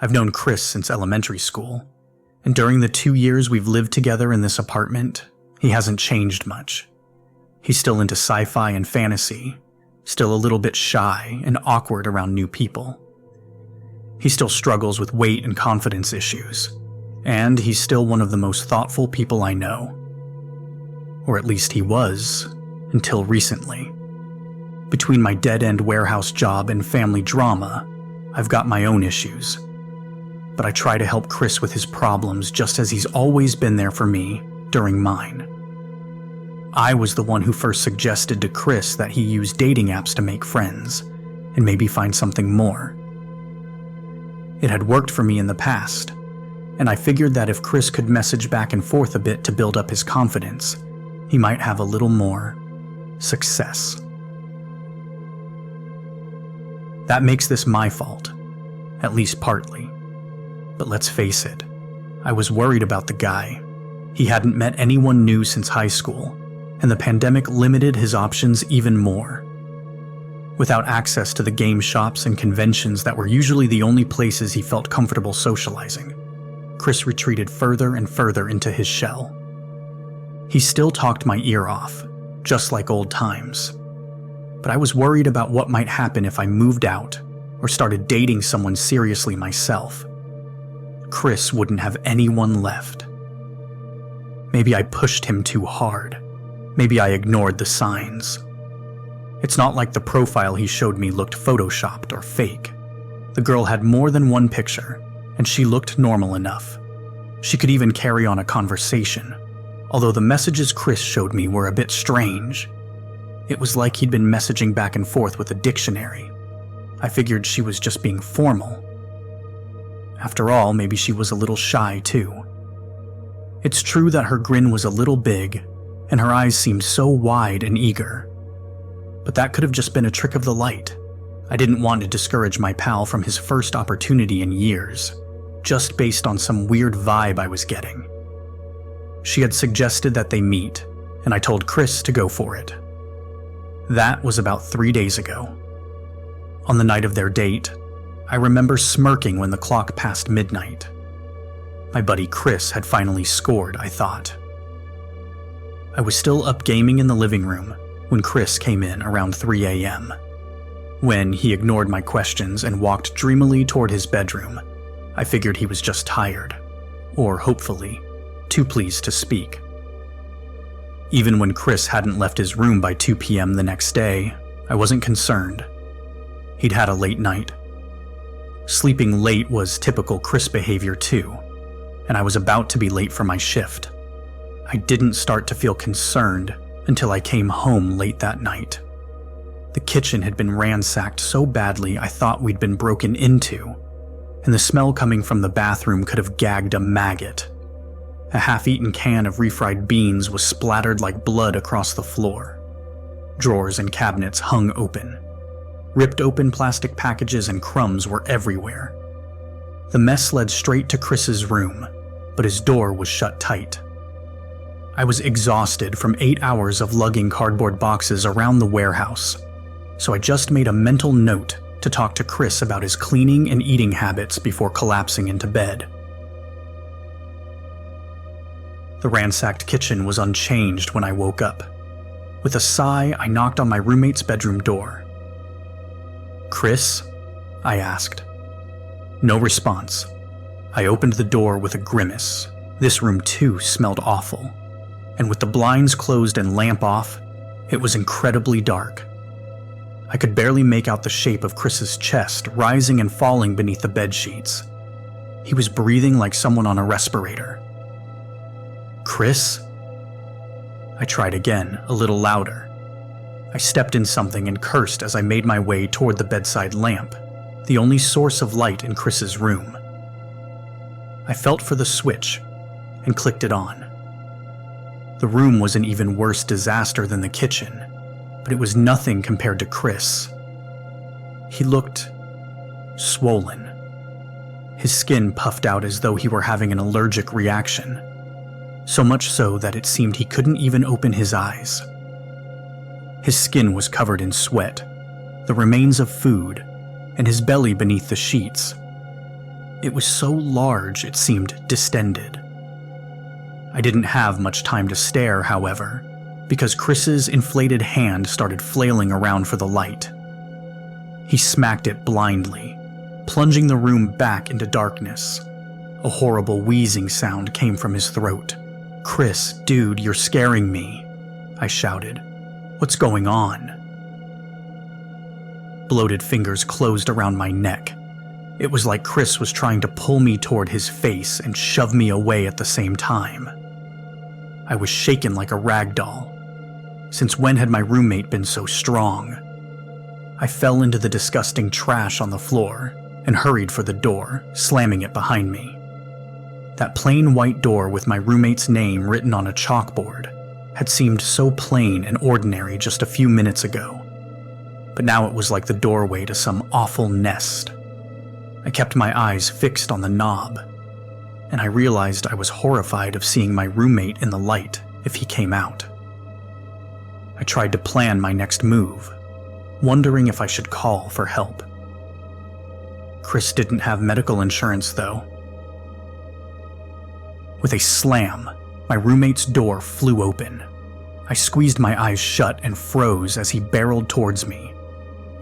I've known Chris since elementary school, and during the 2 years we've lived together in this apartment, he hasn't changed much. He's still into sci-fi and fantasy, still a little bit shy and awkward around new people. He still struggles with weight and confidence issues, and he's still one of the most thoughtful people I know. Or at least he was, until recently. Between my dead-end warehouse job and family drama, I've got my own issues. But I try to help Chris with his problems just as he's always been there for me during mine. I was the one who first suggested to Chris that he use dating apps to make friends, and maybe find something more. It had worked for me in the past, and I figured that if Chris could message back and forth a bit to build up his confidence, he might have a little more success. That makes this my fault, at least partly. But let's face it, I was worried about the guy. He hadn't met anyone new since high school, and the pandemic limited his options even more. Without access to the game shops and conventions that were usually the only places he felt comfortable socializing, Chris retreated further and further into his shell. He still talked my ear off, just like old times. But I was worried about what might happen if I moved out or started dating someone seriously myself. Chris wouldn't have anyone left. Maybe I pushed him too hard. Maybe I ignored the signs. It's not like the profile he showed me looked photoshopped or fake. The girl had more than one picture, and she looked normal enough. She could even carry on a conversation, although the messages Chris showed me were a bit strange. It was like he'd been messaging back and forth with a dictionary. I figured she was just being formal. After all, maybe she was a little shy too. It's true that her grin was a little big, and her eyes seemed so wide and eager. But that could have just been a trick of the light. I didn't want to discourage my pal from his first opportunity in years, just based on some weird vibe I was getting. She had suggested that they meet, and I told Chris to go for it. That was about 3 days ago. On the night of their date, I remember smirking when the clock passed midnight. My buddy Chris had finally scored, I thought. I was still up gaming in the living room when Chris came in around 3 a.m. When he ignored my questions and walked dreamily toward his bedroom, I figured he was just tired, or hopefully, too pleased to speak. Even when Chris hadn't left his room by 2 p.m. the next day, I wasn't concerned. He'd had a late night. Sleeping late was typical Chris behavior too, and I was about to be late for my shift. I didn't start to feel concerned until I came home late that night. The kitchen had been ransacked so badly I thought we'd been broken into, and the smell coming from the bathroom could have gagged a maggot. A half-eaten can of refried beans was splattered like blood across the floor. Drawers and cabinets hung open. Ripped open plastic packages and crumbs were everywhere. The mess led straight to Chris's room, but his door was shut tight. I was exhausted from 8 hours of lugging cardboard boxes around the warehouse, so I just made a mental note to talk to Chris about his cleaning and eating habits before collapsing into bed. The ransacked kitchen was unchanged when I woke up. With a sigh, I knocked on my roommate's bedroom door. "Chris?" I asked. No response. I opened the door with a grimace. This room too smelled awful. And with the blinds closed and lamp off, it was incredibly dark. I could barely make out the shape of Chris's chest rising and falling beneath the bedsheets. He was breathing like someone on a respirator. "Chris?" I tried again, a little louder. I stepped in something and cursed as I made my way toward the bedside lamp, the only source of light in Chris's room. I felt for the switch and clicked it on. The room was an even worse disaster than the kitchen, but it was nothing compared to Chris. He looked swollen. His skin puffed out as though he were having an allergic reaction, so much so that it seemed he couldn't even open his eyes. His skin was covered in sweat, the remains of food, and his belly beneath the sheets. It was so large it seemed distended. I didn't have much time to stare, however, because Chris's inflated hand started flailing around for the light. He smacked it blindly, plunging the room back into darkness. A horrible wheezing sound came from his throat. "Chris, dude, you're scaring me," I shouted. "What's going on?" Bloated fingers closed around my neck. It was like Chris was trying to pull me toward his face and shove me away at the same time. I was shaken like a rag doll. Since when had my roommate been so strong? I fell into the disgusting trash on the floor and hurried for the door, slamming it behind me. That plain white door with my roommate's name written on a chalkboard had seemed so plain and ordinary just a few minutes ago, but now it was like the doorway to some awful nest. I kept my eyes fixed on the knob, and I realized I was horrified of seeing my roommate in the light if he came out. I tried to plan my next move, wondering if I should call for help. Chris didn't have medical insurance, though. With a slam, my roommate's door flew open. I squeezed my eyes shut and froze as he barreled towards me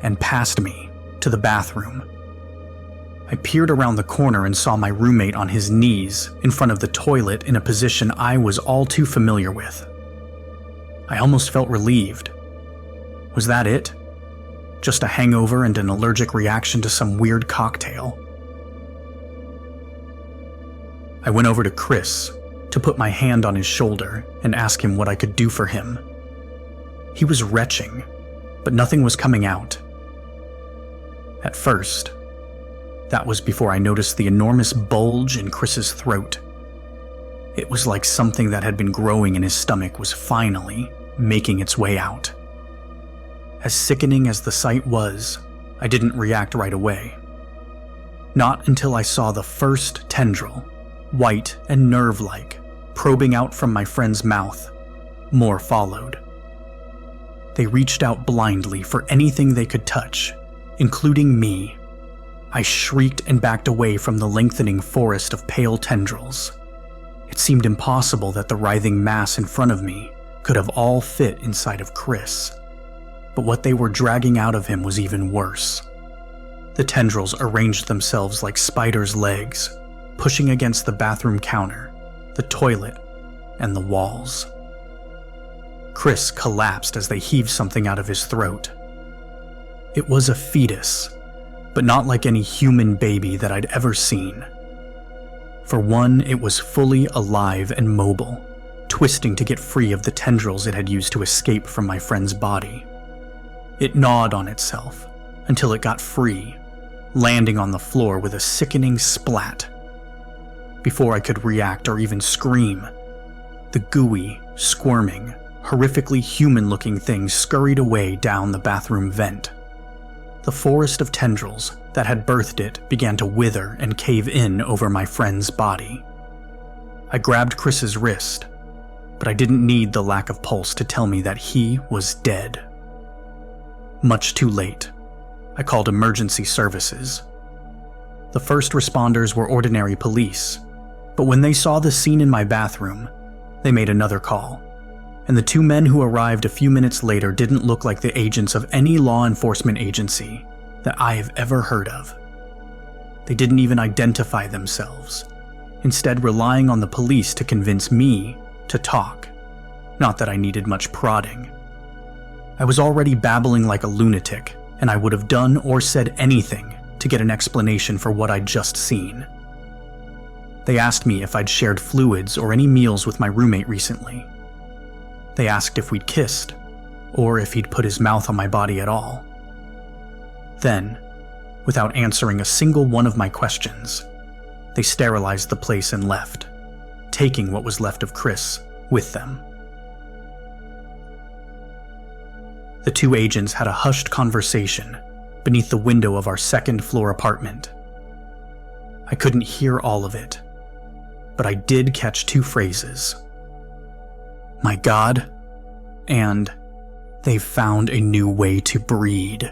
and past me to the bathroom. I peered around the corner and saw my roommate on his knees in front of the toilet in a position I was all too familiar with. I almost felt relieved. Was that it? Just a hangover and an allergic reaction to some weird cocktail? I went over to Chris to put my hand on his shoulder and ask him what I could do for him. He was retching, but nothing was coming out. At first, that was before I noticed the enormous bulge in Chris's throat. It was like something that had been growing in his stomach was finally making its way out. As sickening as the sight was, I didn't react right away. Not until I saw the first tendril, white and nerve-like, probing out from my friend's mouth. More followed. They reached out blindly for anything they could touch, including me. I shrieked and backed away from the lengthening forest of pale tendrils. It seemed impossible that the writhing mass in front of me could have all fit inside of Chris. But what they were dragging out of him was even worse. The tendrils arranged themselves like spiders' legs, pushing against the bathroom counter, the toilet, and the walls. Chris collapsed as they heaved something out of his throat. It was a fetus, but not like any human baby that I'd ever seen. For one, it was fully alive and mobile, twisting to get free of the tendrils it had used to escape from my friend's body. It gnawed on itself until it got free, landing on the floor with a sickening splat. Before I could react or even scream, the gooey, squirming, horrifically human-looking thing scurried away down the bathroom vent. The forest of tendrils that had birthed it began to wither and cave in over my friend's body. I grabbed Chris's wrist, but I didn't need the lack of pulse to tell me that he was dead. Much too late. I called emergency services. The first responders were ordinary police, but when they saw the scene in my bathroom, they made another call, and the two men who arrived a few minutes later didn't look like the agents of any law enforcement agency that I have ever heard of. They didn't even identify themselves, instead relying on the police to convince me to talk. Not that I needed much prodding. I was already babbling like a lunatic, and I would have done or said anything to get an explanation for what I'd just seen. They asked me if I'd shared fluids or any meals with my roommate recently. They asked if we'd kissed, or if he'd put his mouth on my body at all. Then, without answering a single one of my questions, they sterilized the place and left, taking what was left of Chris with them. The two agents had a hushed conversation beneath the window of our second-floor apartment. I couldn't hear all of it, but I did catch two phrases. "My God," and "they've found a new way to breed."